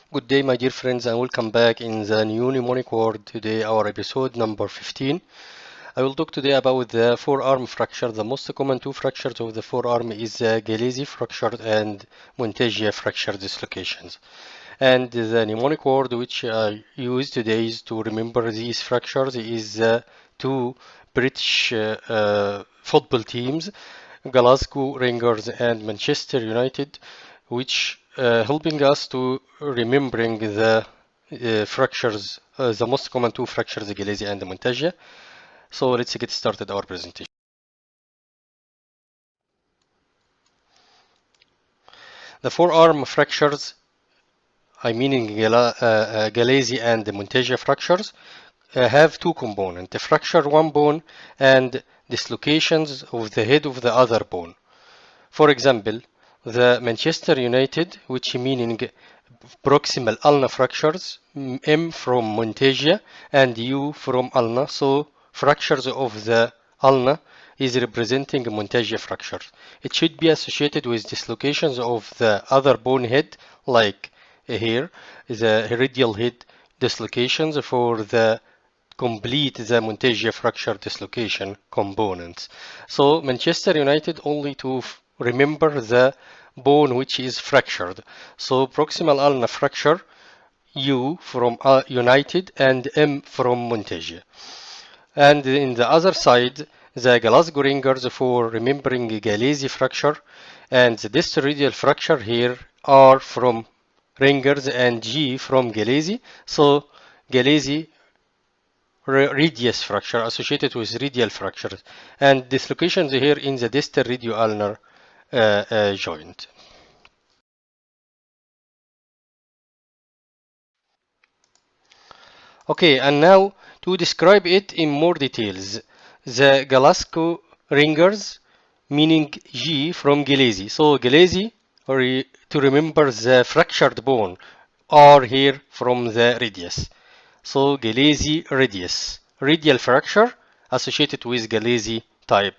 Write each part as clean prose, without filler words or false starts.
Good day, my dear friends, and welcome back in the new mnemonic world. Today, our episode number 15. I will talk today about the forearm fracture. The most common two fractures of the forearm is the Galeazzi fracture and Monteggia fracture dislocations. And the mnemonic word which I use today is to remember these fractures is the two British football teams, Glasgow Rangers and Manchester United, which helping us to remembering the fractures, the most common two fractures, Galeazzi and Monteggia. So let's get started our presentation. The forearm fractures, I mean Galeazzi and Monteggia fractures, have two components, the fracture one bone and dislocations of the head of the other bone. For example, the Manchester United, which meaning proximal ulna fractures, M from Monteggia and U from ulna, so fractures of the ulna is representing Monteggia fracture. It should be associated with dislocations of the other bone head, like here, the radial head dislocations for the complete the Monteggia fracture dislocation components. So Manchester United only to remember the bone which is fractured. So proximal ulna fracture, U from United and M from Monteggia. And in the other side, the Glasgow Rangers for remembering Galeazzi fracture and the distal radial fracture here are from Rangers and G from Galeazzi. So Galeazzi radius fracture associated with radial fractures and dislocations here in the distal radioulnar joint. Okay, and now to describe it in more details, the Glasgow Rangers meaning G from Galeazzi. So Galeazzi, or to remember the fractured bone, are here from the radius. So Galeazzi radius, radial fracture associated with Galeazzi type.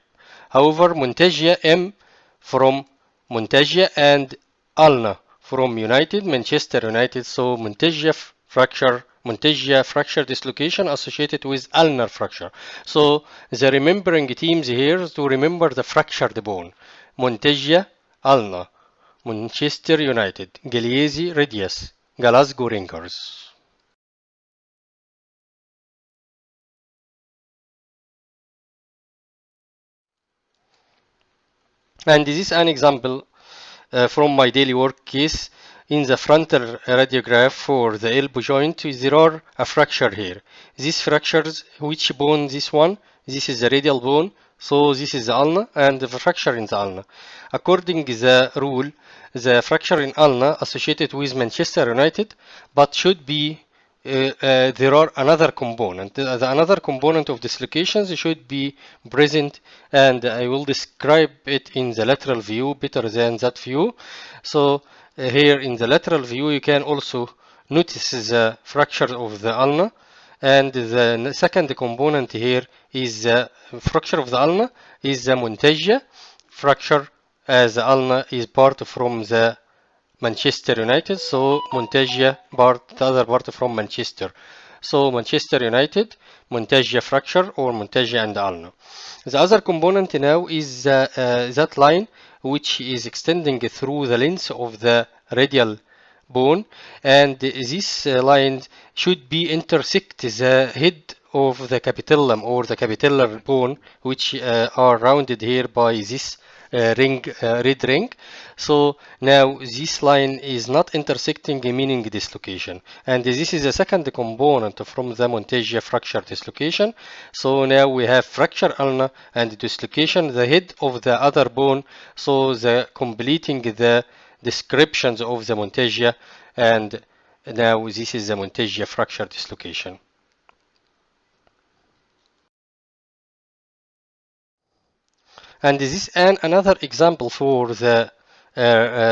However, Monteggia M from Monteggia and ulna from United, Manchester United. So Monteggia fracture dislocation associated with ulnar fracture. So the remembering teams here to remember the fractured bone. Monteggia ulna, Manchester United, Galeazzi radius, Glasgow Rangers. And this is an example from my daily work case. In the frontal radiograph for the elbow joint, there are a fracture here. These fractures, which bone this one? This is the radial bone, so this is the ulna and the fracture in the ulna. According to the rule, the fracture in ulna associated with Manchester United, but should be there are another component. The another component of dislocations should be present, and I will describe it in the lateral view better than that view. So here in the lateral view, you can also notice the fracture of the ulna, and the second component here is the fracture of the ulna is the Monteggia fracture, as the ulna is part from the Manchester United, so Monteggia part, the other part from Manchester. So Manchester United, Monteggia fracture or Monteggia and ulna. The other component now is that line which is extending through the length of the radial bone, and this line should be intersect the head of the capitellum or the capitellar bone, which are rounded here by this red ring. So now this line is not intersecting, meaning dislocation, and this is the second component from the Monteggia fracture dislocation. So now we have fracture ulna and dislocation the head of the other bone, so the completing the descriptions of the Monteggia, and now this is the Monteggia fracture dislocation. And this is another example for the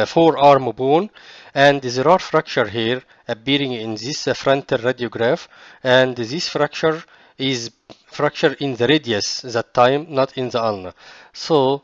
forearm bone, and there are fracture here appearing in this frontal radiograph, and this fracture is fracture in the radius that time, not in the ulna. So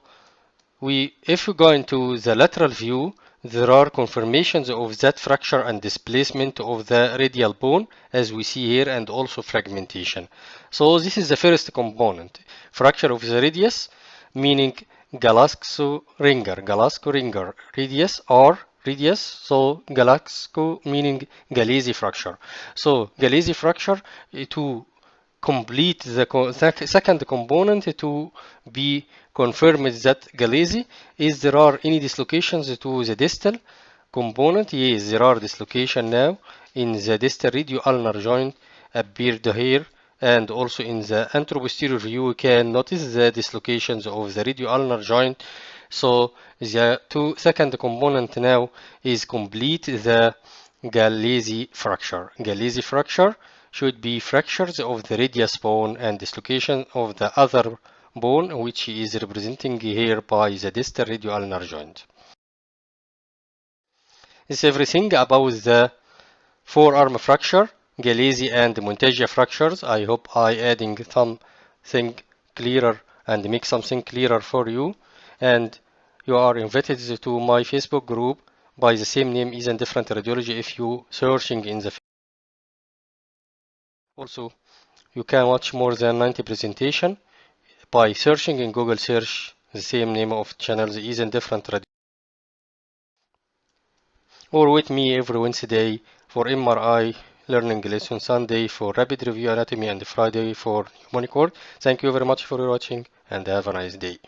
if we go into the lateral view, there are confirmations of that fracture and displacement of the radial bone as we see here, and also fragmentation. So this is the first component, fracture of the radius, meaning Galaxo ringer, radius or radius, so Galaxo meaning Galeazzi fracture. So Galeazzi fracture to complete the second component to be confirmed that Galeazzi is there are any dislocations to the distal component. Yes, there are dislocation now in the distal radio-ulnar joint appeared here, and also in the anteroposterior view we can notice the dislocations of the radio-ulnar joint. So the second component now is complete, the Galeazzi fracture. Galeazzi fracture should be fractures of the radius bone and dislocation of the other bone, which is representing here by the distal radio-ulnar joint. This is everything about the forearm fracture, Galeazzi and Monteggia fractures. I hope I adding something clearer and make something clearer for you. And you are invited to my Facebook group by the same name, is in different radiology, if you searching in the. Also, you can watch more than 90 presentation by searching in Google search the same name of channels, is in different radiology. Or with me every Wednesday for MRI learning lesson, Sunday for rapid review anatomy, and Friday for mnemonic word. Thank you very much for watching and have a nice day.